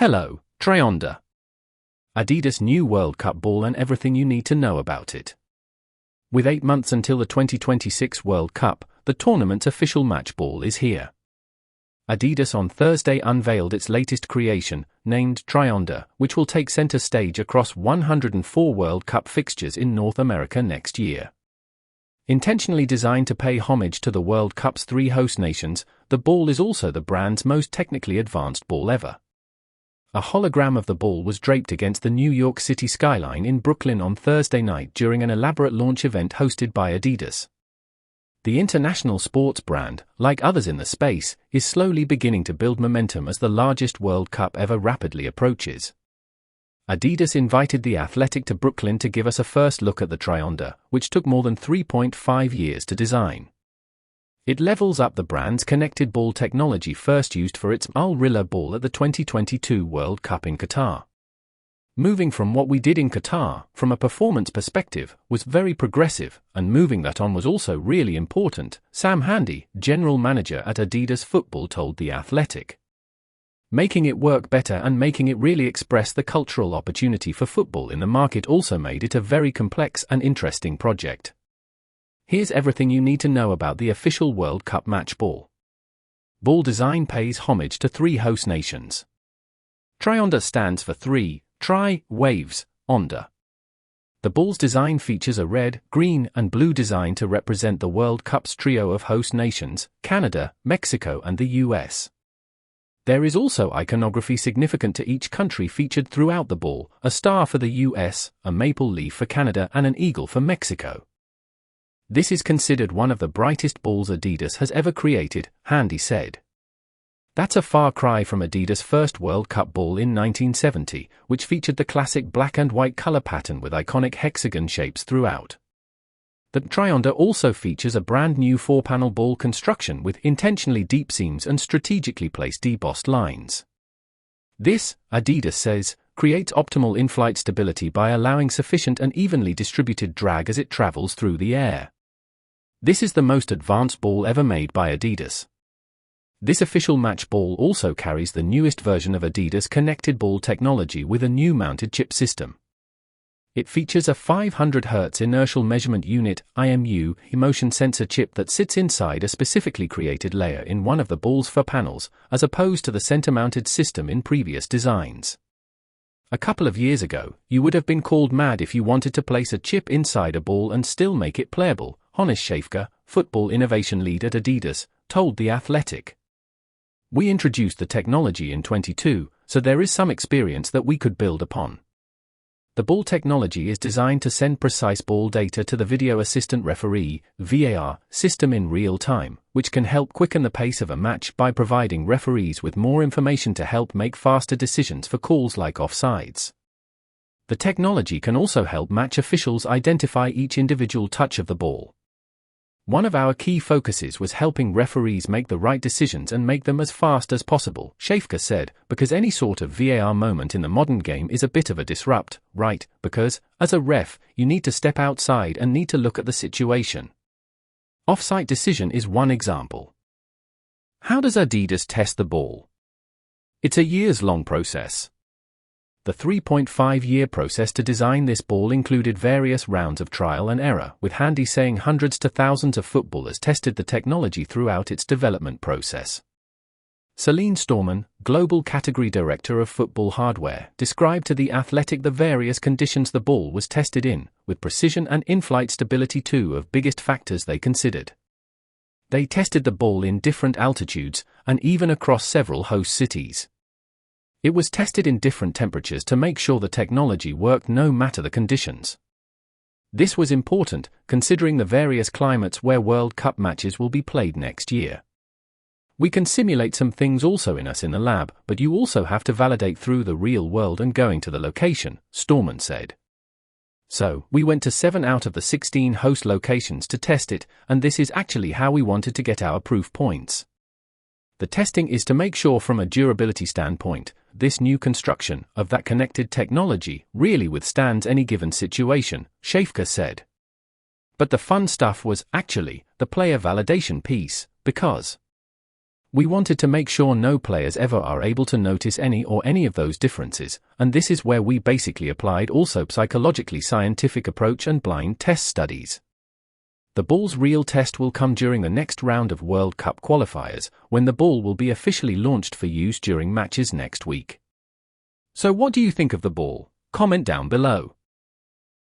Hello, TRIONDA. Adidas new World Cup ball and everything you need to know about it. With 8 months until the 2026 World Cup, the tournament's official match ball is here. Adidas on Thursday unveiled its latest creation, named TRIONDA, which will take center stage across 104 World Cup fixtures in North America next year. Intentionally designed to pay homage to the World Cup's 3 host nations, the ball is also the brand's most technically advanced ball ever. A hologram of the ball was draped against the New York City skyline in Brooklyn on Thursday night during an elaborate launch event hosted by Adidas. The international sports brand, like others in the space, is slowly beginning to build momentum as the largest World Cup ever rapidly approaches. Adidas invited The Athletic to Brooklyn to give us a first look at the TRIONDA, which took more than 3.5 years to design. It levels up the brand's connected ball technology first used for its Al-Rilla ball at the 2022 World Cup in Qatar. Moving from what we did in Qatar, from a performance perspective, was very progressive, and moving that on was also really important, Sam Handy, general manager at Adidas Football, told The Athletic. Making it work better and making it really express the cultural opportunity for football in the market also made it a very complex and interesting project. Here's everything you need to know about the official World Cup match ball. Ball design pays homage to 3 host nations. TRIONDA stands for 3, tri, waves, onda. The ball's design features a red, green, and blue design to represent the World Cup's trio of host nations, Canada, Mexico, and the US. There is also iconography significant to each country featured throughout the ball, a star for the US, a maple leaf for Canada, and an eagle for Mexico. This is considered one of the brightest balls Adidas has ever created, Handy said. That's a far cry from Adidas' first World Cup ball in 1970, which featured the classic black and white color pattern with iconic hexagon shapes throughout. The TRIONDA also features a brand new 4-panel ball construction with intentionally deep seams and strategically placed debossed lines. This, Adidas says, creates optimal in-flight stability by allowing sufficient and evenly distributed drag as it travels through the air. This is the most advanced ball ever made by Adidas. This official match ball also carries the newest version of Adidas connected ball technology with a new mounted chip system. It features a 500 Hz inertial measurement unit (IMU) motion sensor chip that sits inside a specifically created layer in one of the ball's 4 panels, as opposed to the center-mounted system in previous designs. A couple of years ago, you would have been called mad if you wanted to place a chip inside a ball and still make it playable, Hannes Schäfke, football innovation lead at Adidas, told The Athletic. We introduced the technology in 22, so there is some experience that we could build upon. The ball technology is designed to send precise ball data to the video assistant referee (VAR) system in real time, which can help quicken the pace of a match by providing referees with more information to help make faster decisions for calls like offsides. The technology can also help match officials identify each individual touch of the ball. One of our key focuses was helping referees make the right decisions and make them as fast as possible, Schäfke said, because any sort of VAR moment in the modern game is a bit of a disrupt, right? Because, as a ref, you need to step outside and need to look at the situation. Offside decision is one example. How does Adidas test the ball? It's a years-long process. The 3.5-year process to design this ball included various rounds of trial and error, with Handy saying hundreds to thousands of footballers tested the technology throughout its development process. Celine Storman, Global Category Director of Football Hardware, described to The Athletic the various conditions the ball was tested in, with precision and in-flight stability 2 of biggest factors they considered. They tested the ball in different altitudes, and even across several host cities. It was tested in different temperatures to make sure the technology worked no matter the conditions. This was important, considering the various climates where World Cup matches will be played next year. We can simulate some things also in the lab, but you also have to validate through the real world and going to the location, Storman said. So, we went to 7 out of the 16 host locations to test it, and this is actually how we wanted to get our proof points. The testing is to make sure from a durability standpoint, this new construction of that connected technology really withstands any given situation, Schäfke said. But the fun stuff was, actually, the player validation piece, because We wanted to make sure no players ever are able to notice any of those differences, and this is where we basically applied also psychologically scientific approach and blind test studies. The ball's real test will come during the next round of World Cup qualifiers, when the ball will be officially launched for use during matches next week. So what do you think of the ball? Comment down below.